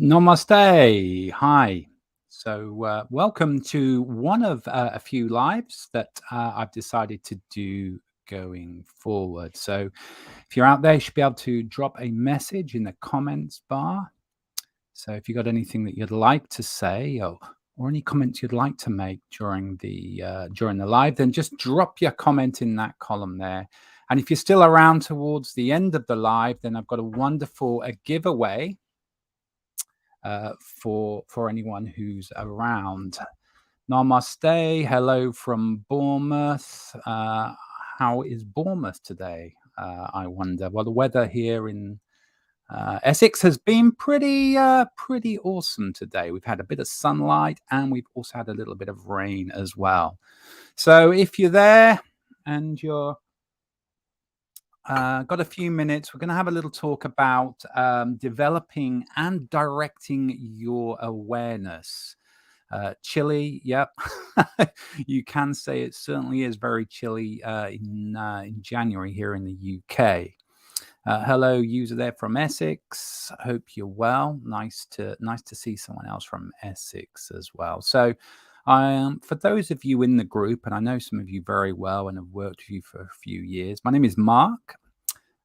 Namaste. Hi. Welcome to one of a few lives that I've decided to do going forward. So, if you're out there, you should be able to drop a message in the comments bar. So, if you got anything that you'd like to say or any comments you'd like to make during the live, then just drop your comment in that column there. And if you're still around towards the end of the live, then I've got a wonderful giveaway for anyone who's around. Namaste. Hello from Bournemouth. How is Bournemouth today? I wonder. Well, the weather here in Essex has been pretty awesome today. We've had a bit of sunlight and we've also had a little bit of rain as well. So if you're there and you're got a few minutes. We're going to have a little talk about developing and directing your awareness. Chilly, yep. You can say it certainly is very chilly in January here in the UK. Hello, user there from Essex. Hope you're well. Nice to see someone else from Essex as well. So, for those of you in the group, and I know some of you very well and have worked with you for a few years, my name is Mark,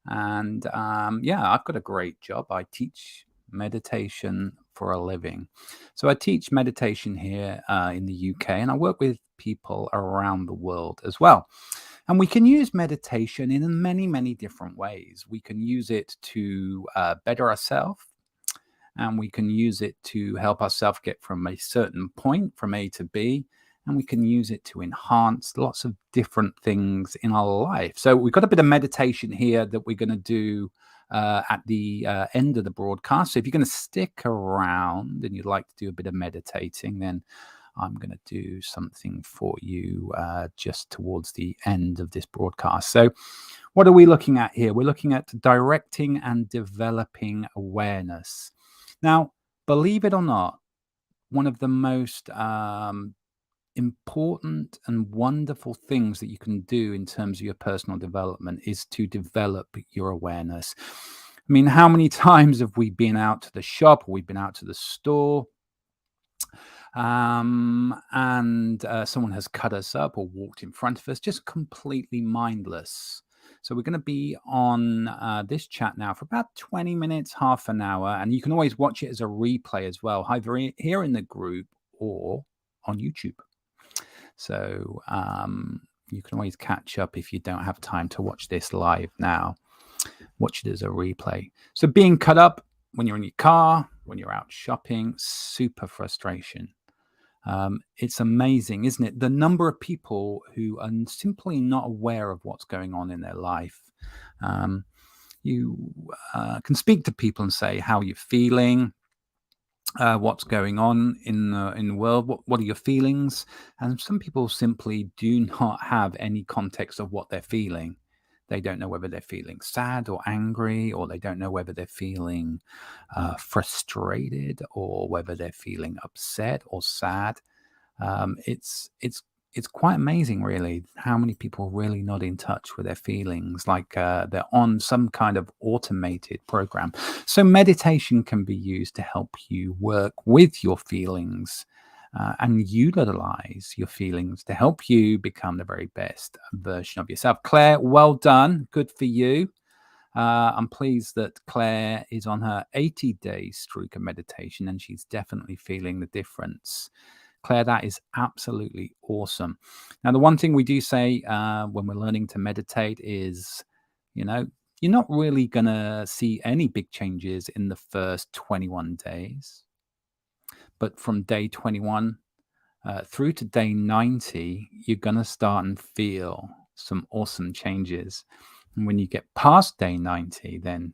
and I've got a great job. I teach meditation for a living. So I teach meditation here in the UK, and I work with people around the world as well. And we can use meditation in many, many different ways. We can use it to better ourselves, and we can use it to help ourselves get from a certain point from A to B, and we can use it to enhance lots of different things in our life. So we've got a bit of meditation here that we're going to do at the end of the broadcast. So if you're going to stick around and you'd like to do a bit of meditating, then I'm going to do something for you just towards the end of this broadcast. So what are we looking at here? We're looking at directing and developing awareness. Now, believe it or not, one of the most important and wonderful things that you can do in terms of your personal development is to develop your awareness. I mean, how many times have we been out to the shop or we've been out to the store and someone has cut us up or walked in front of us, just completely mindless? So we're going to be on this chat now for about 20 minutes, half an hour, and you can always watch it as a replay as well, either here in the group or on YouTube. So you can always catch up if you don't have time to watch this live now. Watch it as a replay. So being cut up when you're in your car, when you're out shopping, super frustration. It's amazing, isn't it? The number of people who are simply not aware of what's going on in their life. You can speak to people and say how you're feeling, what's going on in the world. What are your feelings? And some people simply do not have any context of what they're feeling. They don't know whether they're feeling sad or angry, or they don't know whether they're feeling frustrated, or whether they're feeling upset or sad. It's quite amazing, really, how many people are really not in touch with their feelings, like they're on some kind of automated program. So meditation can be used to help you work with your feelings and utilize your feelings to help you become the very best version of yourself. Claire, well done. Good for you. I'm pleased that Claire is on her 80-day streak of meditation and she's definitely feeling the difference. Claire, that is absolutely awesome. Now, the one thing we do say when we're learning to meditate is, you're not really going to see any big changes in the first 21 days. But from day 21 through to day 90, you're going to start and feel some awesome changes. And when you get past day 90, then,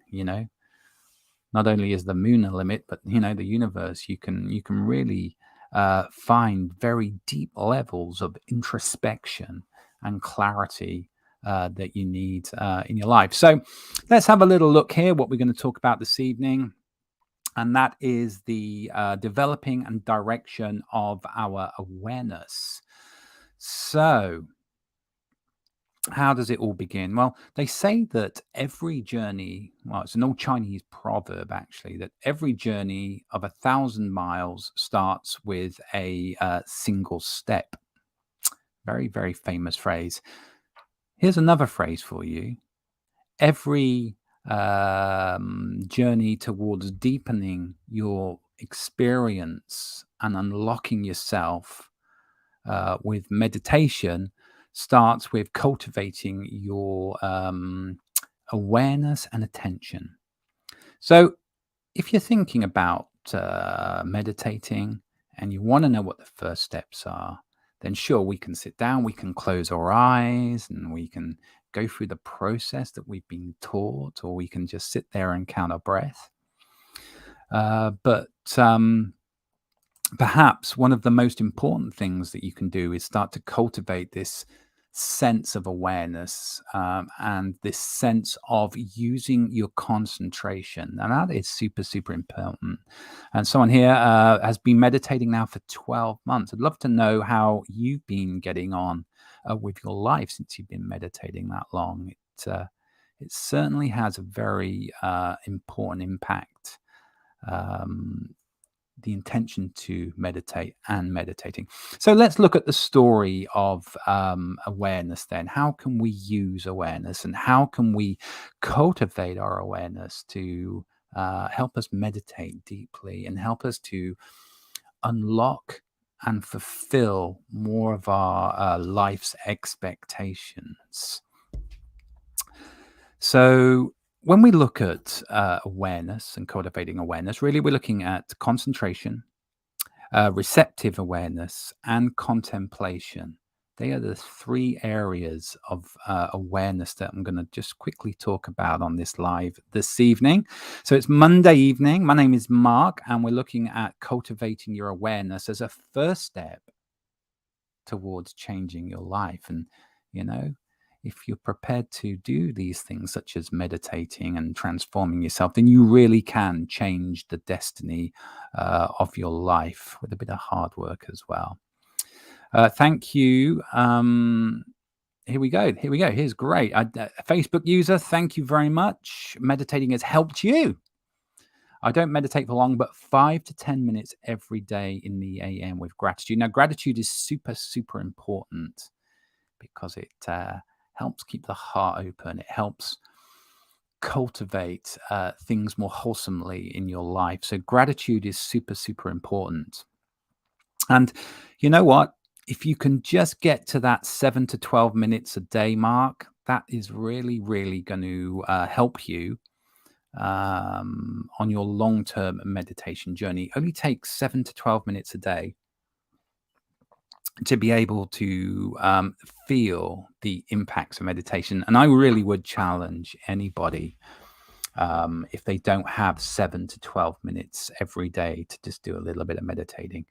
not only is the moon a limit, but, the universe, you can really find very deep levels of introspection and clarity that you need in your life. So let's have a little look here, what we're going to talk about this evening. And that is the developing and direction of our awareness. So How does it all begin? Well, they say that every journey, well, it's an old Chinese proverb actually, that every journey of 1,000 miles starts with a single step. Very, very famous phrase. Here's another phrase for you. Every journey towards deepening your experience and unlocking yourself with meditation starts with cultivating your awareness and attention. So, if you're thinking about meditating and you want to know what the first steps are, then sure, we can sit down, we can close our eyes, and we can go through the process that we've been taught, or we can just sit there and count our breath. But perhaps one of the most important things that you can do is start to cultivate this sense of awareness and this sense of using your concentration. And that is super, super important. And someone here has been meditating now for 12 months. I'd love to know how you've been getting on with your life since you've been meditating that long. It certainly has a very important impact. The intention to meditate and meditating. So let's look at the story of awareness then. How can we use awareness and how can we cultivate our awareness to help us meditate deeply and help us to unlock and fulfill more of our life's expectations? So, when we look at awareness and cultivating awareness, really we're looking at concentration, receptive awareness, and contemplation. They are the three areas of awareness that I'm going to just quickly talk about on this live this evening. So it's Monday evening. My name is Mark, and we're looking at cultivating your awareness as a first step towards changing your life. And, you know, if you're prepared to do these things, such as meditating and transforming yourself, then you really can change the destiny of your life with a bit of hard work as well. Thank you. Here we go. Here's great. A Facebook user, thank you very much. Meditating has helped you. I don't meditate for long, but 5 to 10 minutes every day in the AM with gratitude. Now, gratitude is super, super important because it helps keep the heart open. It helps cultivate things more wholesomely in your life. So gratitude is super, super important. And you know what? If you can just get to that 7 to 12 minutes a day mark, that is really, really going to help you on your long-term meditation journey. It only takes 7 to 12 minutes a day to be able to feel the impacts of meditation. And I really would challenge anybody, if they don't have 7 to 12 minutes every day, to just do a little bit of meditating.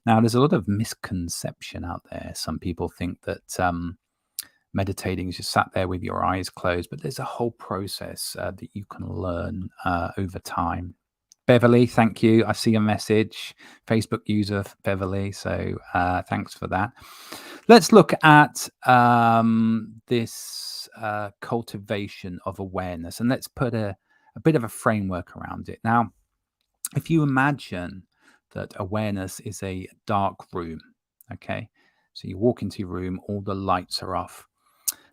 Now, there's a lot of misconception out there. Some people think that meditating is just sat there with your eyes closed, but there's a whole process that you can learn over time. Beverly, thank you. I see a message. Facebook user Beverly. So thanks for that. Let's look at this cultivation of awareness, and let's put a bit of a framework around it. Now, if you imagine that awareness is a dark room, okay? So you walk into your room, all the lights are off.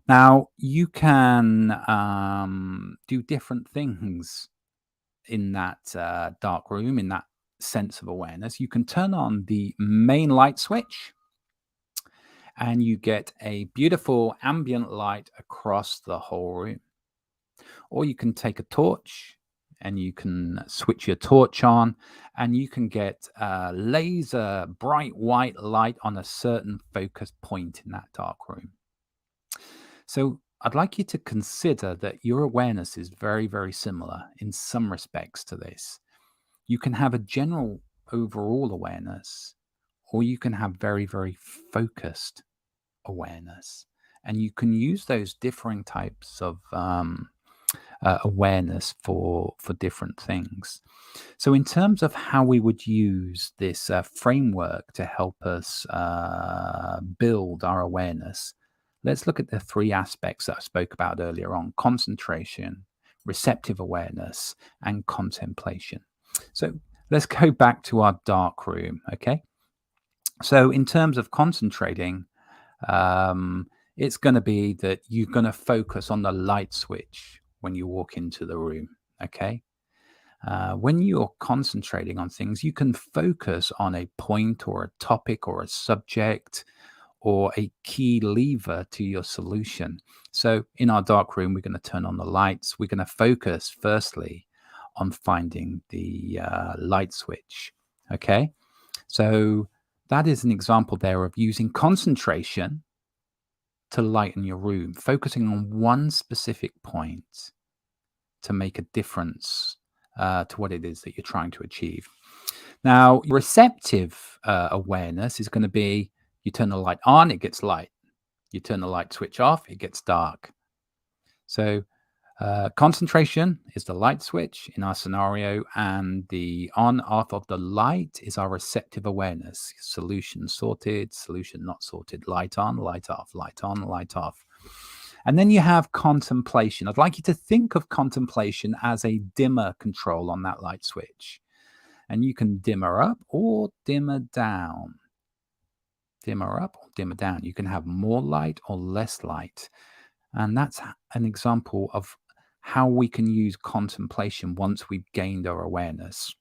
Now, you can do different things in that dark room, in that sense of awareness. You can turn on the main light switch and you get a beautiful ambient light across the whole room. Or you can take a torch and you can switch your torch on and you can get laser bright white light on a certain focus point in that dark room. So I'd like you to consider that your awareness is very, very similar in some respects to this. You can have a general overall awareness, or you can have very, very focused awareness. And you can use those differing types of awareness for different things. So, in terms of how we would use this framework to help us build our awareness, let's look at the three aspects that I spoke about earlier on: concentration, receptive awareness, and contemplation. So let's go back to our dark room, okay? So in terms of concentrating, um, it's going to be that you're going to focus on the light switch when you walk into the room, okay? When you're concentrating on things, you can focus on a point or a topic or a subject or a key lever to your solution. So in our dark room, we're going to turn on the lights. We're going to focus firstly on finding the light switch. Okay. So that is an example there of using concentration to lighten your room, focusing on one specific point to make a difference to what it is that you're trying to achieve. Now, receptive awareness is going to be, you turn the light on, it gets light. You turn the light switch off, it gets dark. So concentration is the light switch in our scenario, and the on off of the light is our receptive awareness. Solution sorted, solution not sorted, light on, light off, light on, light off. And then you have contemplation. I'd like you to think of contemplation as a dimmer control on that light switch. And you can dimmer up or dimmer down. Dimmer up or dimmer down. You can have more light or less light. And that's an example of how we can use contemplation once we've gained our awareness.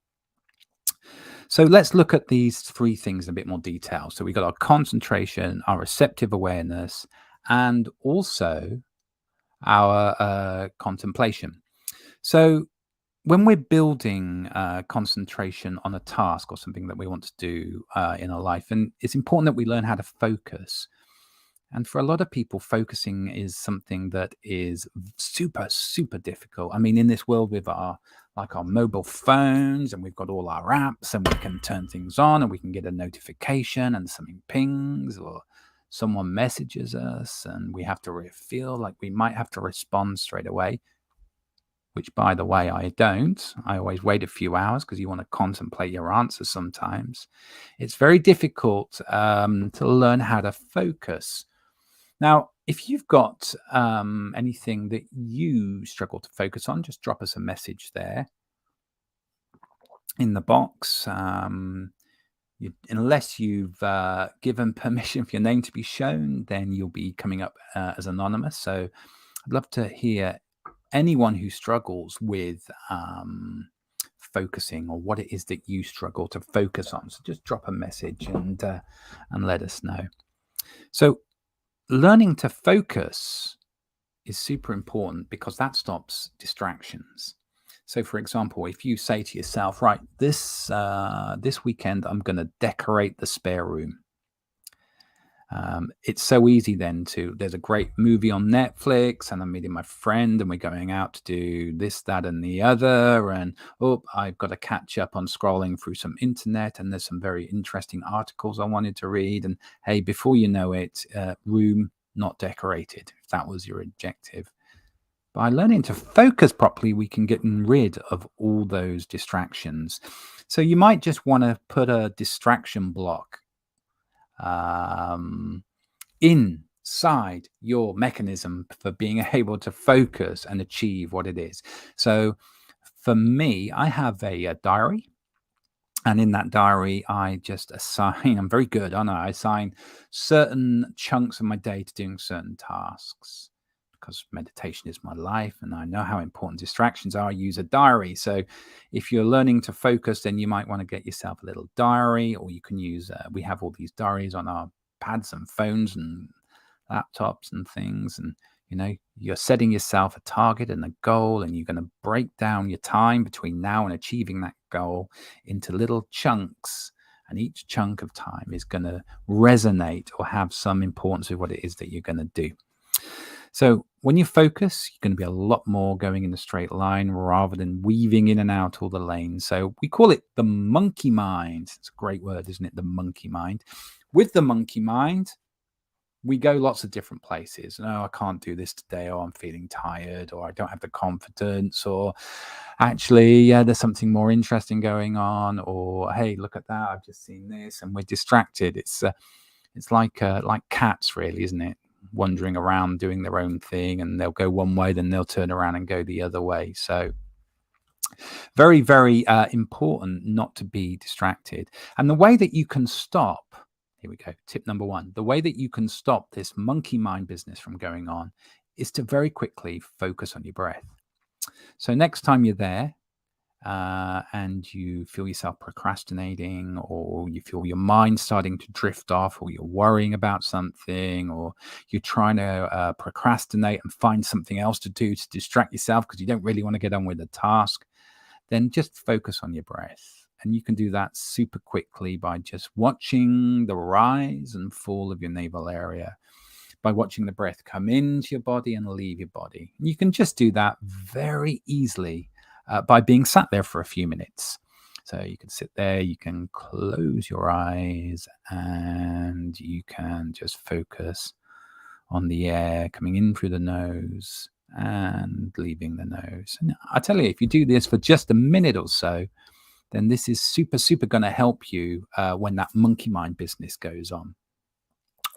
So let's look at these three things in a bit more detail. So we've got our concentration, our receptive awareness, and also our contemplation. So when we're building concentration on a task or something that we want to do in our life, and it's important that we learn how to focus. And for a lot of people, focusing is something that is super, super difficult. I mean, in this world with our mobile phones, and we've got all our apps, and we can turn things on, and we can get a notification, and something pings, or someone messages us, and we have to feel like we might have to respond straight away. Which, by the way, I don't. I always wait a few hours because you want to contemplate your answers sometimes. It's very difficult to learn how to focus. Now, if you've got anything that you struggle to focus on, just drop us a message there in the box. Unless you've given permission for your name to be shown, then you'll be coming up as anonymous. So I'd love to hear anyone who struggles with focusing, or what it is that you struggle to focus on. So just drop a message and let us know. So learning to focus is super important because that stops distractions. So, for example, if you say to yourself, right, this weekend I'm going to decorate the spare room. It's so easy then there's a great movie on Netflix, and I'm meeting my friend, and we're going out to do this, that, and the other. And I've got to catch up on scrolling through some internet, and there's some very interesting articles I wanted to read. And hey, before you know it, room not decorated, if that was your objective. By learning to focus properly, we can get rid of all those distractions. So you might just want to put a distraction block inside your mechanism for being able to focus and achieve what it is. So for me, I have a diary. And in that diary, I just assign, I'm very good, aren't I? I assign certain chunks of my day to doing certain tasks, because meditation is my life and I know how important distractions are. I use a diary. So if you're learning to focus, then you might want to get yourself a little diary, or you can use, we have all these diaries on our pads and phones and laptops and things. And, you're setting yourself a target and a goal, and you're going to break down your time between now and achieving that goal into little chunks. And each chunk of time is going to resonate or have some importance with what it is that you're going to do. So when you focus, you're going to be a lot more going in a straight line rather than weaving in and out all the lanes. So we call it the monkey mind. It's a great word, isn't it? The monkey mind. With the monkey mind, we go lots of different places. No, I can't do this today, or I'm feeling tired, or I don't have the confidence, or actually, there's something more interesting going on, or hey, look at that, I've just seen this, and we're distracted. It's like cats, really, isn't it? wandering around doing their own thing, and they'll go one way, then they'll turn around and go the other way. So very, very important not to be distracted. And the way that you can stop, here we go, tip number one, the way that you can stop this monkey mind business from going on is to very quickly focus on your breath. So next time you're there, and you feel yourself procrastinating, or you feel your mind starting to drift off, or you're worrying about something, or you're trying to procrastinate and find something else to do to distract yourself because you don't really want to get on with the task, then just focus on your breath. And you can do that super quickly by just watching the rise and fall of your navel area, by watching the breath come into your body and leave your body. You can just do that very easily by being sat there for a few minutes. So you can sit there, you can close your eyes, and you can just focus on the air coming in through the nose and leaving the nose. And I tell you, if you do this for just a minute or so, then this is super, super going to help you when that monkey mind business goes on.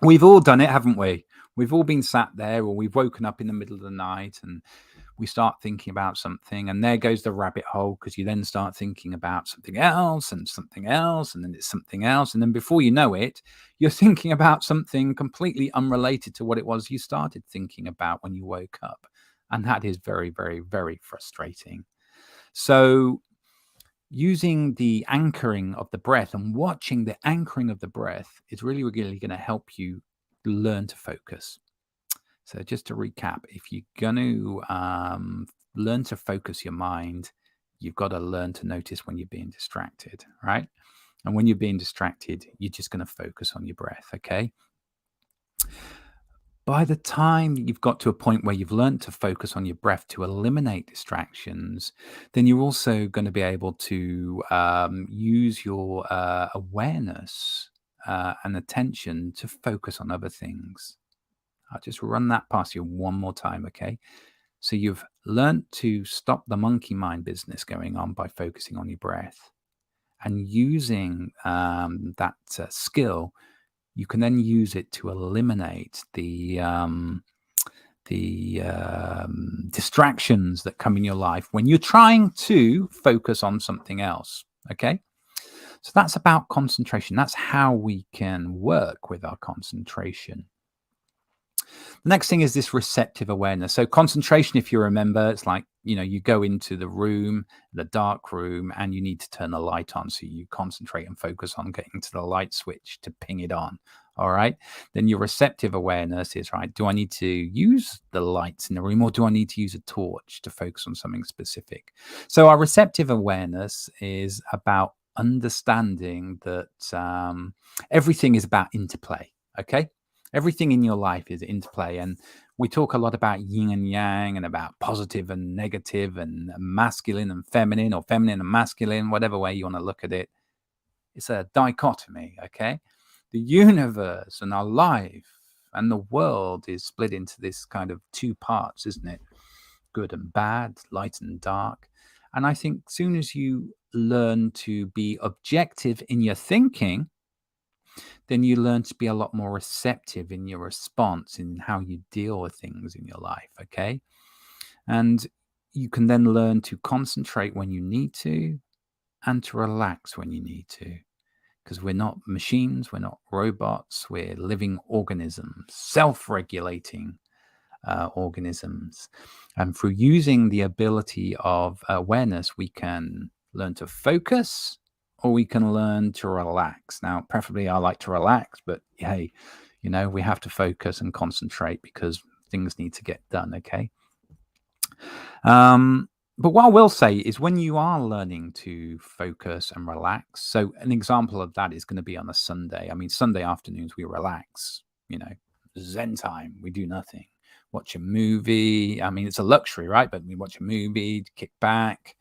We've all done it, haven't we? We've all been sat there, or we've woken up in the middle of the night and we start thinking about something, and there goes the rabbit hole, because you then start thinking about something else and something else, and then it's something else. And then before you know it, you're thinking about something completely unrelated to what it was you started thinking about when you woke up. And that is very, very, very frustrating. So using the anchoring of the breath and watching the anchoring of the breath is really, really going to help you learn to focus. So just to recap, if you're going to learn to focus your mind, you've got to learn to notice when you're being distracted, right? And when you're being distracted, you're just going to focus on your breath, okay? By the time you've got to a point where you've learned to focus on your breath to eliminate distractions, then you're also going to be able to use your awareness and attention to focus on other things. I'll just run that past you one more time, okay? So you've learned to stop the monkey mind business going on by focusing on your breath. And using that skill, you can then use it to eliminate the distractions that come in your life when you're trying to focus on something else, okay? So that's about concentration. That's how we can work with our concentration. The next thing is this receptive awareness. So concentration, if you remember, it's like, you go into the room, the dark room, and you need to turn the light on. So you concentrate and focus on getting to the light switch to ping it on. All right. Then your receptive awareness is, right, do I need to use the lights in the room, or do I need to use a torch to focus on something specific? So our receptive awareness is about understanding that everything is about interplay. Okay. Everything in your life is interplay. And we talk a lot about yin and yang, and about positive and negative, and masculine and feminine, or feminine and masculine, whatever way you want to look at it. It's a dichotomy, okay? The universe and our life and the world is split into this kind of two parts, isn't it? Good and bad, light and dark. And I think as soon as you learn to be objective in your thinking, then you learn to be a lot more receptive in your response, in how you deal with things in your life, okay? And you can then learn to concentrate when you need to, and to relax when you need to. Because we're not machines, we're not robots, we're living organisms, self-regulating organisms. And through using the ability of awareness, we can learn to focus, or we can learn to relax. Now, preferably I like to relax, but hey, we have to focus and concentrate because things need to get done, okay? But what I will say is, when you are learning to focus and relax, so an example of that is going to be on a Sunday. I mean, Sunday afternoons, we relax, Zen time, we do nothing. Watch a movie. I mean, it's a luxury, right? But we watch a movie, kick back,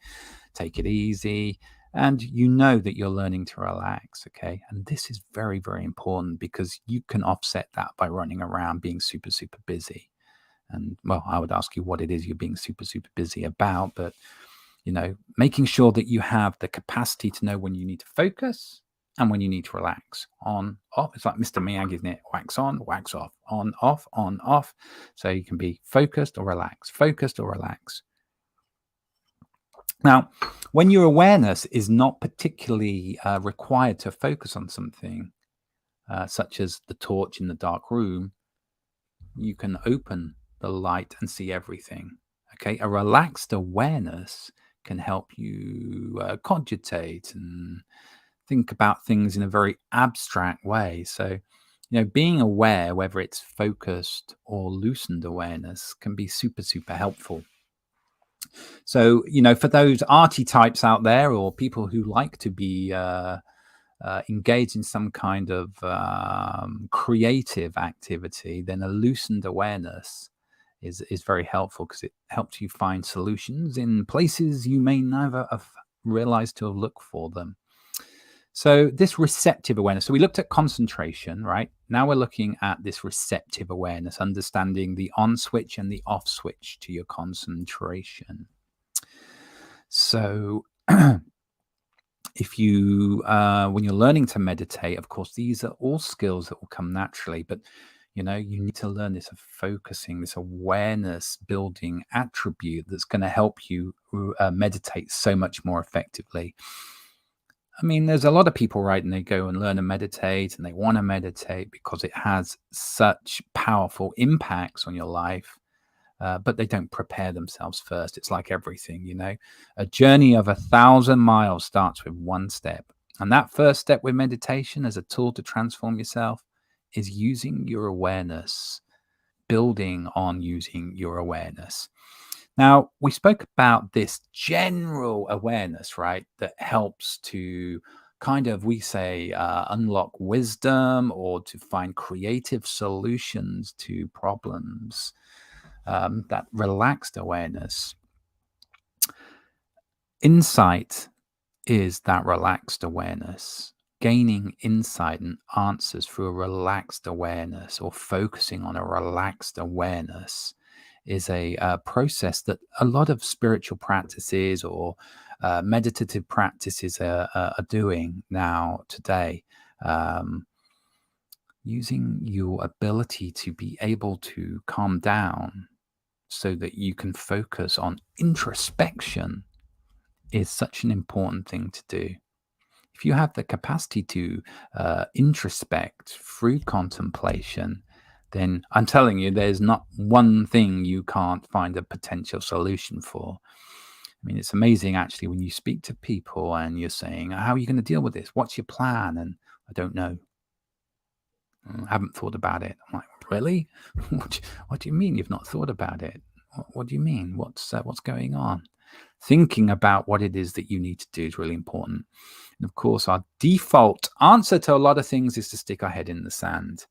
take it easy. And you know that you're learning to relax, okay? And this is very, very important, because you can offset that by running around being super, super busy. And, well, I would ask you what it is you're being super, super busy about. But, making sure that you have the capacity to know when you need to focus and when you need to relax. On, off. It's like Mr. Miyagi, isn't it? Wax on, wax off, on, off, on, off. So you can be focused or relaxed, focused or relaxed. Now, when your awareness is not particularly required to focus on something, such as the torch in the dark room, you can open the light and see everything. Okay, a relaxed awareness can help you cogitate and think about things in a very abstract way. So, being aware, whether it's focused or loosened awareness, can be super, super helpful. So, for those arty types out there or people who like to be engaged in some kind of creative activity, then a loosened awareness is very helpful because it helps you find solutions in places you may never have realized to have looked for them. So this receptive awareness. So we looked at concentration, right? Now we're looking at this receptive awareness, understanding the on switch and the off switch to your concentration. So if you, when you're learning to meditate, of course, these are all skills that will come naturally, but you need to learn this of focusing, this awareness building attribute that's going to help you meditate so much more effectively. I mean, there's a lot of people, right? And they go and learn to meditate and they want to meditate because it has such powerful impacts on your life. But they don't prepare themselves first. It's like everything, a journey of 1,000 miles starts with one step. And that first step with meditation as a tool to transform yourself is using your awareness, building on using your awareness. Now, we spoke about this general awareness, right? That helps to kind of, we say, unlock wisdom or to find creative solutions to problems. That relaxed awareness. Insight is that relaxed awareness. Gaining insight and answers through a relaxed awareness or focusing on a relaxed awareness is a process that a lot of spiritual practices or meditative practices are doing now today. Using your ability to be able to calm down so that you can focus on introspection is such an important thing to do. If you have the capacity to introspect through contemplation, then I'm telling you, there's not one thing you can't find a potential solution for. I mean, it's amazing actually when you speak to people and you're saying, how are you going to deal with this? What's your plan? And I don't know. I haven't thought about it. I'm like, really? What do you mean you've not thought about it? What do you mean? What's going on? Thinking about what it is that you need to do is really important. And of course, our default answer to a lot of things is to stick our head in the sand.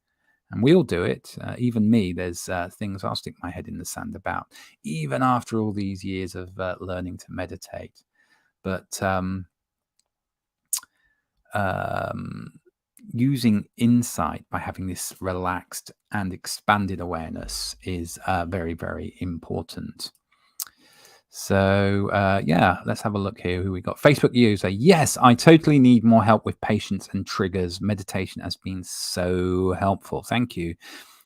And we all do it. Even me, there's things I'll stick my head in the sand about, even after all these years of learning to meditate. But using insight by having this relaxed and expanded awareness is very, very important. So let's have a look here who we got. Facebook user, yes, I totally need more help with patience and triggers. Meditation has been so helpful. Thank you.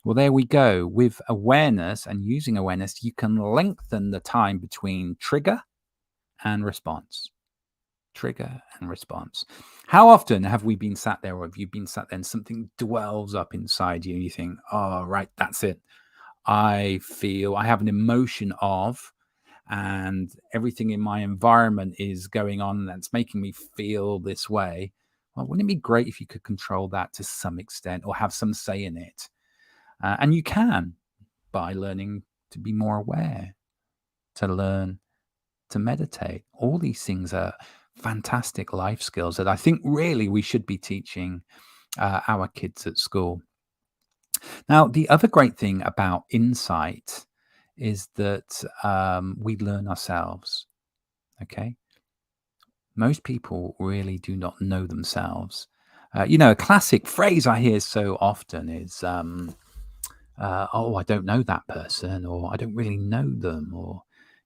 Well, there we go. With awareness and using awareness, you can lengthen the time between trigger and response. Trigger and response. How often have we been sat there, or have you been sat there and something dwells up inside you and you think, oh, right, that's it. I have an emotion of, and everything in my environment is going on that's making me feel this way. Well, wouldn't it be great if you could control that to some extent or have some say in it? And you can by learning to be more aware, to learn to meditate. All these things are fantastic life skills that I think really we should be teaching our kids at school. Now, the other great thing about insight is that we learn ourselves. Okay. Most people really do not know themselves. A classic phrase I hear so often is, oh, I don't know that person, or I don't really know them, or,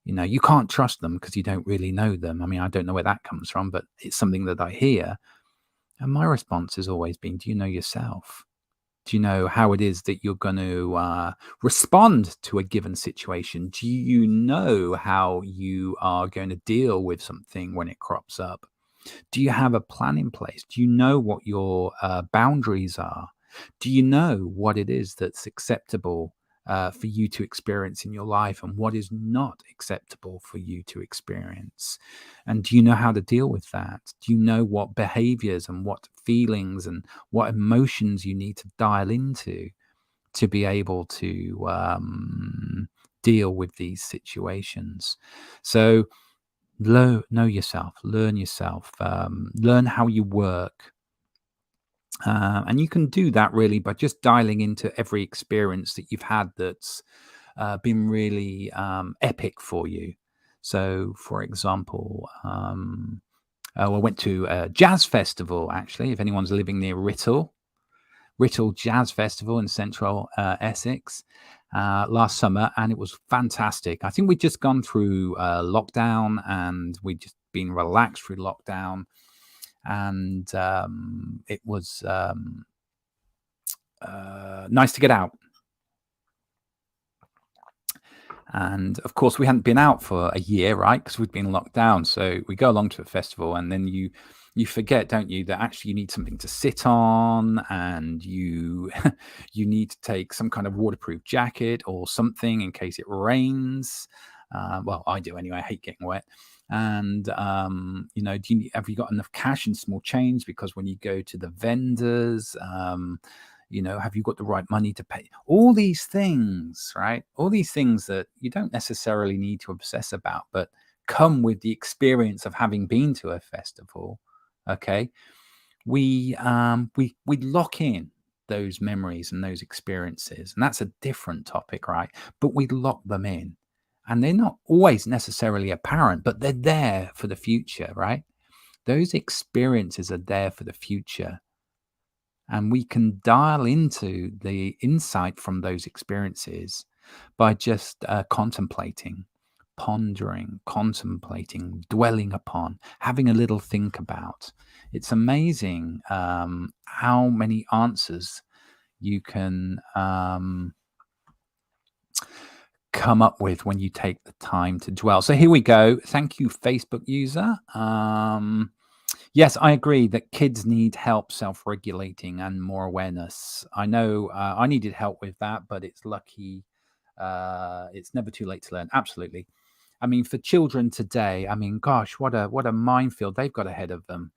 you can't trust them because you don't really know them. I mean, I don't know where that comes from, but it's something that I hear. And my response has always been, do you know yourself? Do you know how it is that you're going to respond to a given situation? Do you know how you are going to deal with something when it crops up? Do you have a plan in place? Do you know what your boundaries are? Do you know what it is that's acceptable for you to experience in your life and what is not acceptable for you to experience? And do you know how to deal with that? Do you know what behaviors and what feelings and what emotions you need to dial into to be able to deal with these situations? So, know yourself, learn yourself, learn how you work. And you can do that really by just dialing into every experience that you've had that's been really epic for you. So, for example, I went to a jazz festival, actually, if anyone's living near Writtle Jazz Festival in central Essex last summer, and it was fantastic. I think we'd just gone through lockdown, and we'd just been relaxed through lockdown, and it was nice to get out. And of course, we hadn't been out for a year, right? Because we'd been locked down. So we go along to a festival, and then you forget, don't you, that actually you need something to sit on, and you you need to take some kind of waterproof jacket or something in case it rains. Well, I do anyway. I hate getting wet. And have you got enough cash and small change? Because when you go to the vendors, have you got the right money to pay? All these things, right? All these things that you don't necessarily need to obsess about, but come with the experience of having been to a festival. Okay, we lock in those memories and those experiences, and that's a different topic, right? But we lock them in, and they're not always necessarily apparent, but they're there for the future, right? Those experiences are there for the future. And we can dial into the insight from those experiences by just contemplating, pondering, contemplating, dwelling upon, having a little think about. It's amazing how many answers you can come up with when you take the time to dwell. So here we go. Thank you, Facebook user. Yes, I agree that kids need help self-regulating and more awareness. I know I needed help with that, but it's lucky. It's never too late to learn. Absolutely. I mean, for children today, I mean, gosh, what a minefield they've got ahead of them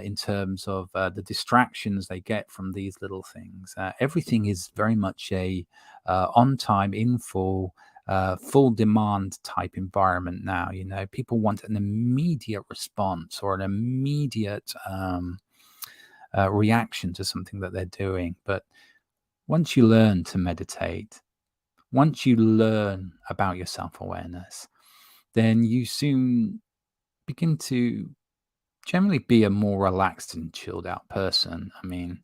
in terms of the distractions they get from these little things. Everything is very much a on time, in full, full demand type environment now. People want an immediate response or an immediate reaction to something that they're doing. But once you learn to meditate, once you learn about your self-awareness, then you soon begin to generally be a more relaxed and chilled out person. I mean,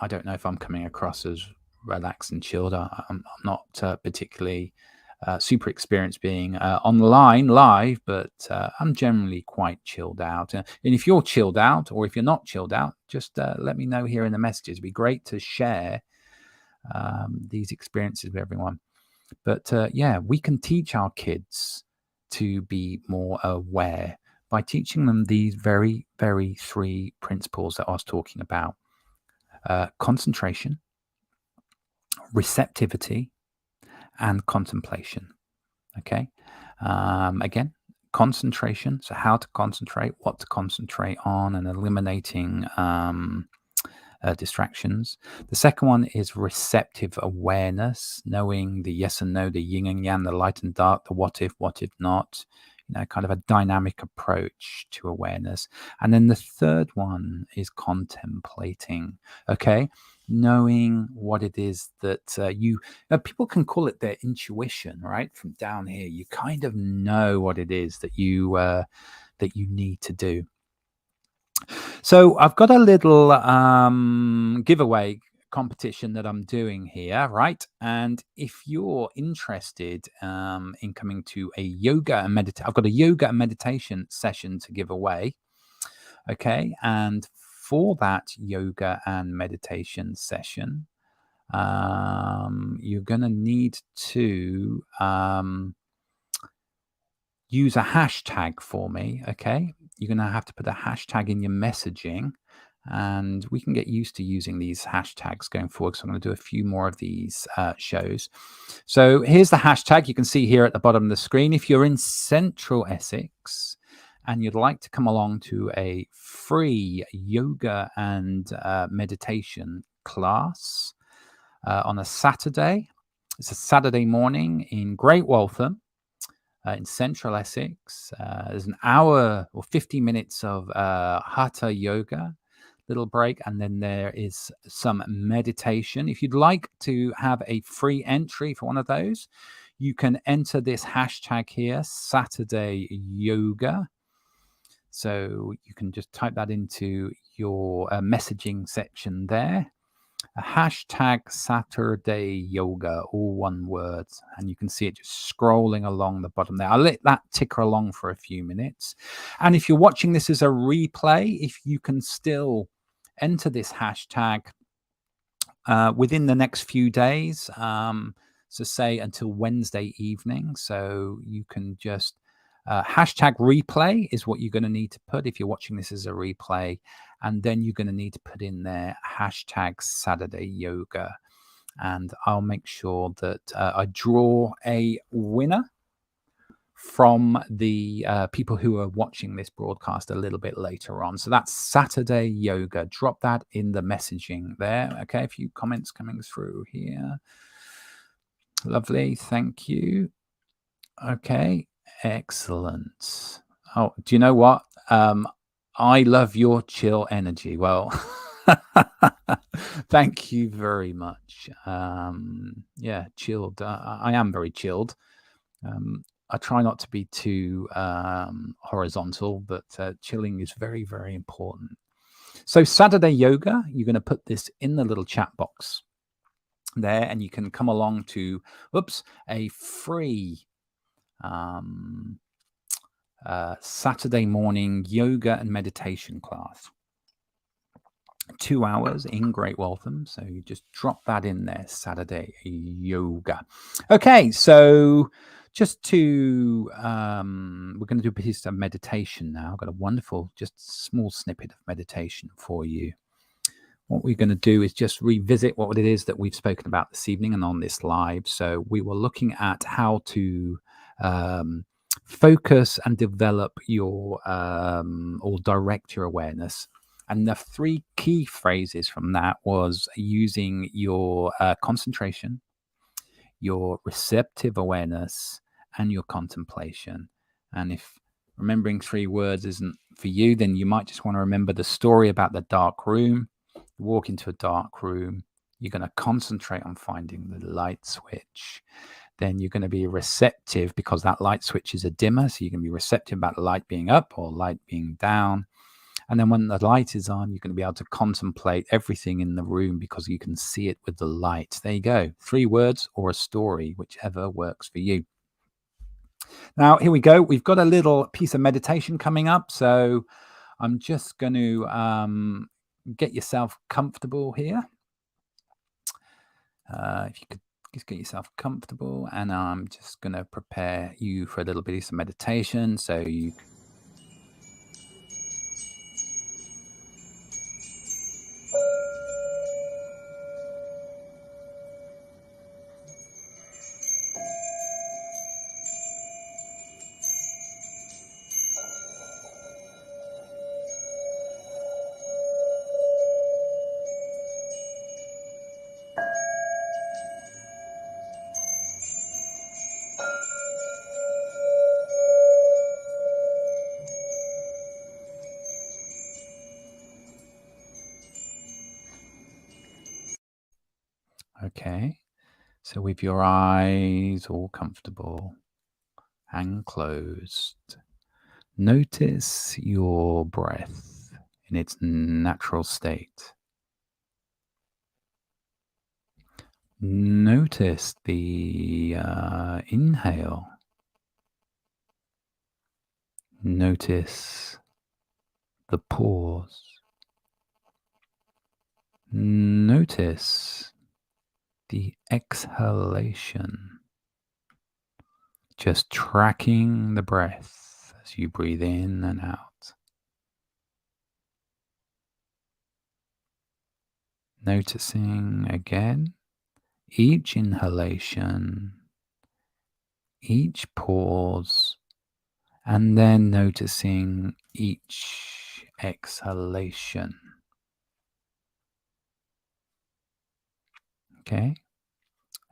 I don't know if I'm coming across as relaxed and chilled. I'm not particularly super experienced being online live, but I'm generally quite chilled out. And if you're chilled out, or if you're not chilled out, just let me know here in the messages. It'd be great to share these experiences with everyone. But yeah, we can teach our kids to be more aware by teaching them these very, very three principles that I was talking about: concentration, receptivity, and contemplation. Okay. Again, concentration. So how to concentrate, what to concentrate on, and eliminating distractions. The second one is receptive awareness, knowing the yes and no, the yin and yang, the light and dark, the what if not, kind of a dynamic approach to awareness. And then the third one is contemplating. Okay. Knowing what it is that people can call it their intuition, right? From down here, you kind of know what it is that you need to do. So I've got a little giveaway competition that I'm doing here, right? And if you're interested in coming to a yoga and meditation, I've got a yoga and meditation session to give away. Okay. And for that yoga and meditation session, you're going to need to use a hashtag for me. Okay, you're going to have to put a hashtag in your messaging, and we can get used to using these hashtags going forward. So I'm going to do a few more of these shows. So here's the hashtag you can see here at the bottom of the screen. If you're in Central Essex and you'd like to come along to a free yoga and meditation class on a Saturday, it's a Saturday morning in Great Waltham, in Central Essex. There's an hour or 50 minutes of Hatha yoga, little break, and then there is some meditation. If you'd like to have a free entry for one of those, you can enter this hashtag here, Saturday Yoga. So you can just type that into your messaging section there. A hashtag Saturday Yoga, all one word, and you can see it just scrolling along the bottom there. I'll let that ticker along for a few minutes. And if you're watching this as a replay, if you can still enter this hashtag within the next few days, so say until Wednesday evening, so you can just hashtag replay is what you're going to need to put if you're watching this as a replay. And then you're going to need to put in there hashtag Saturday Yoga. And I'll make sure that I draw a winner from the people who are watching this broadcast a little bit later on. So that's Saturday Yoga. Drop that in the messaging there. Okay, a few comments coming through here. Lovely. Thank you. Okay. Excellent. Oh, do you know what? I love your chill energy. Well, thank you very much. Yeah, chilled. I am very chilled. I try not to be too horizontal, but chilling is very, very important. So Saturday Yoga, you're going to put this in the little chat box there, and you can come along to, a free Saturday morning yoga and meditation class. 2 hours in Great Waltham. So you just drop that in there, Saturday Yoga. Okay, so just to, we're going to do a piece of meditation now. I've got a wonderful, just small snippet of meditation for you. What we're going to do is just revisit what it is that we've spoken about this evening and on this live. So we were looking at how to focus and develop your or direct your awareness. And the 3 key phrases from that was using your concentration, your receptive awareness, and your contemplation. And if remembering 3 words isn't for you, then you might just want to remember the story about the dark room. You walk into a dark room, you're going to concentrate on finding the light switch. Then you're going to be receptive because that light switch is a dimmer. So you can be receptive about the light being up or light being down. And then when the light is on, you're going to be able to contemplate everything in the room because you can see it with the light. There you go. 3 words or a story, whichever works for you. Now, here we go. We've got a little piece of meditation coming up. So I'm just going to get yourself comfortable here. If you could just get yourself comfortable, and I'm just going to prepare you for a little bit of meditation. So you okay, so with your eyes all comfortable and closed, notice your breath in its natural state. Notice the inhale. Notice the pause. Notice the exhalation. Just tracking the breath as you breathe in and out. Noticing again each inhalation, each pause, and then noticing each exhalation. Okay?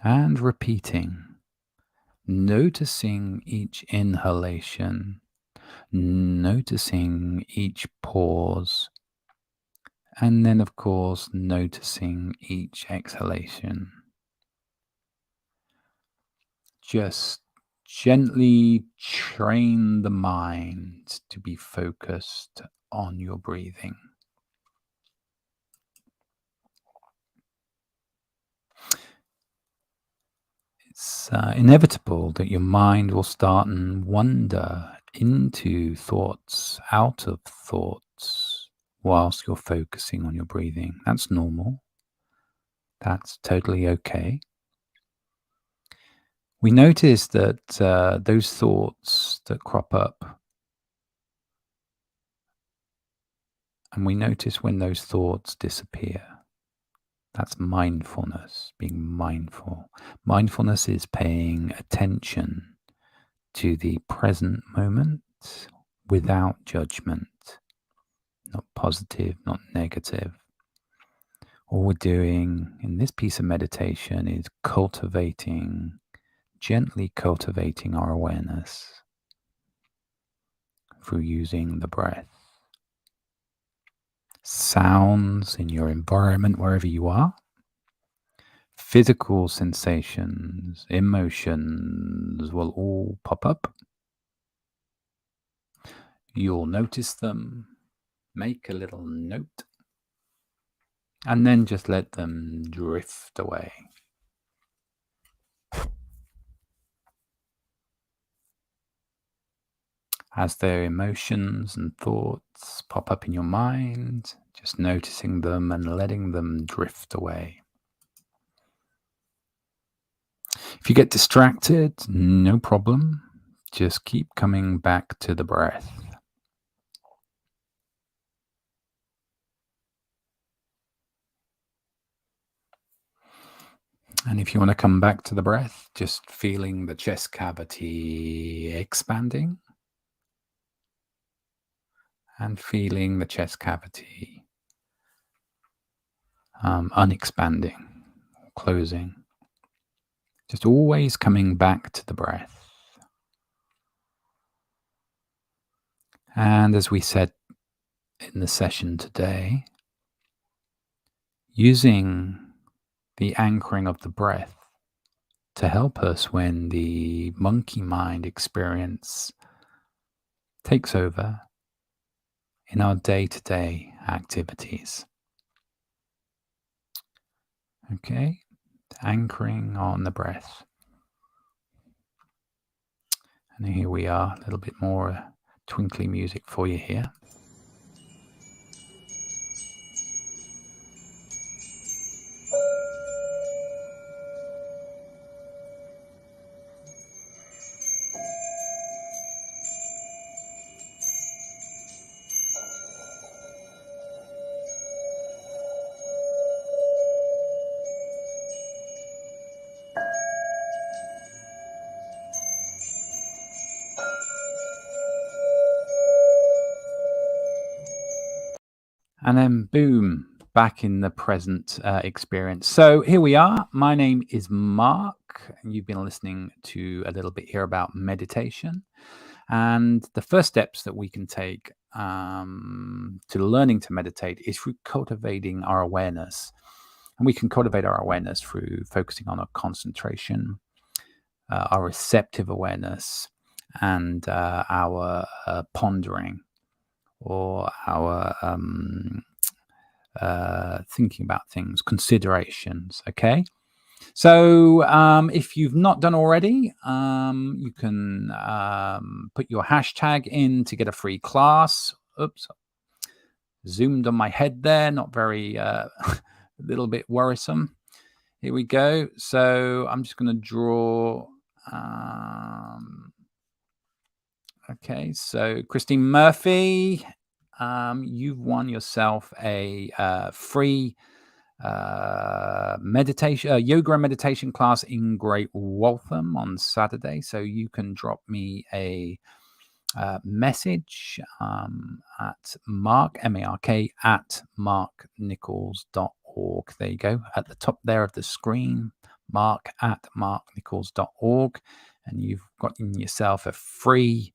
And repeating. Noticing each inhalation, noticing each pause, and then, of course, noticing each exhalation. Just gently train the mind to be focused on your breathing. It's inevitable that your mind will start and wander into thoughts, out of thoughts, whilst you're focusing on your breathing. That's normal. That's totally okay. We notice that those thoughts that crop up, and we notice when those thoughts disappear. That's mindfulness, being mindful. Mindfulness is paying attention to the present moment without judgment, not positive, not negative. All we're doing in this piece of meditation is gently cultivating our awareness through using the breath. Sounds in your environment, wherever you are, physical sensations, emotions will all pop up. You'll notice them, make a little note, and then just let them drift away. As their emotions and thoughts pop up in your mind, just noticing them and letting them drift away. If you get distracted, no problem. Just keep coming back to the breath. And if you want to come back to the breath, just feeling the chest cavity expanding and feeling the chest cavity unexpanding, closing. Just always coming back to the breath. And as we said in the session today, using the anchoring of the breath to help us when the monkey mind experience takes over in our day-to-day activities. Okay, anchoring on the breath. And here we are, a little bit more twinkly music for you here. And then boom, back in the present experience. So here we are. My name is Mark, and you've been listening to a little bit here about meditation. And the first steps that we can take to learning to meditate is through cultivating our awareness. And we can cultivate our awareness through focusing on our concentration, our receptive awareness, and our pondering, or our thinking about things, considerations. Okay. So if you've not done already, you can put your hashtag in to get a free class. Oops, zoomed on my head there. Not very a little bit worrisome. Here we go. So I'm just going to draw. Okay, so Christine Murphy, you've won yourself a free meditation, yoga and meditation class in Great Waltham on Saturday. So you can drop me a message at Mark, M-A-R-K, at marknichols.org. There you go, at the top there of the screen, Mark at marknichols.org, and you've gotten yourself a free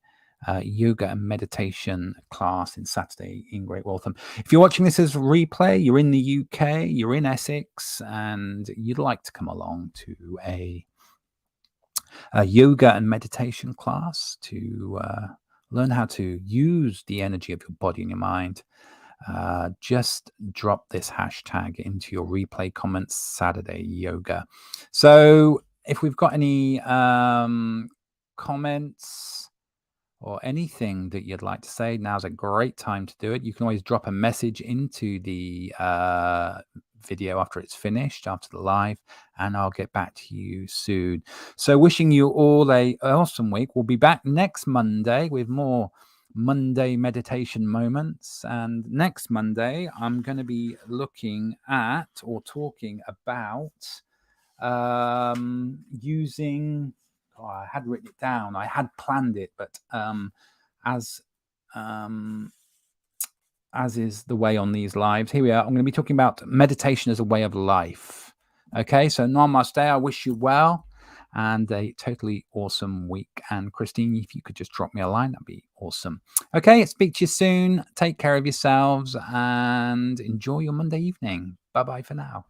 yoga and meditation class in Saturday in Great Waltham. If you're watching this as a replay, you're in the UK, you're in Essex, and you'd like to come along to a yoga and meditation class to learn how to use the energy of your body and your mind, just drop this hashtag into your replay comments, Saturday Yoga. So if we've got any comments or anything that you'd like to say, now's a great time to do it. You can always drop a message into the video after it's finished, after the live, and I'll get back to you soon. So wishing you all a awesome week. We'll be back next Monday with more Monday meditation moments, and next Monday I'm going to be looking at or talking about using, I had written it down, I had planned it, but as is the way on these lives, here we are. I'm going to be talking about meditation as a way of life. Okay, so namaste. I wish you well and a totally awesome week. And Christine, if you could just drop me a line, that'd be awesome. Okay, speak to you soon. Take care of yourselves and enjoy your Monday evening. Bye-bye for now.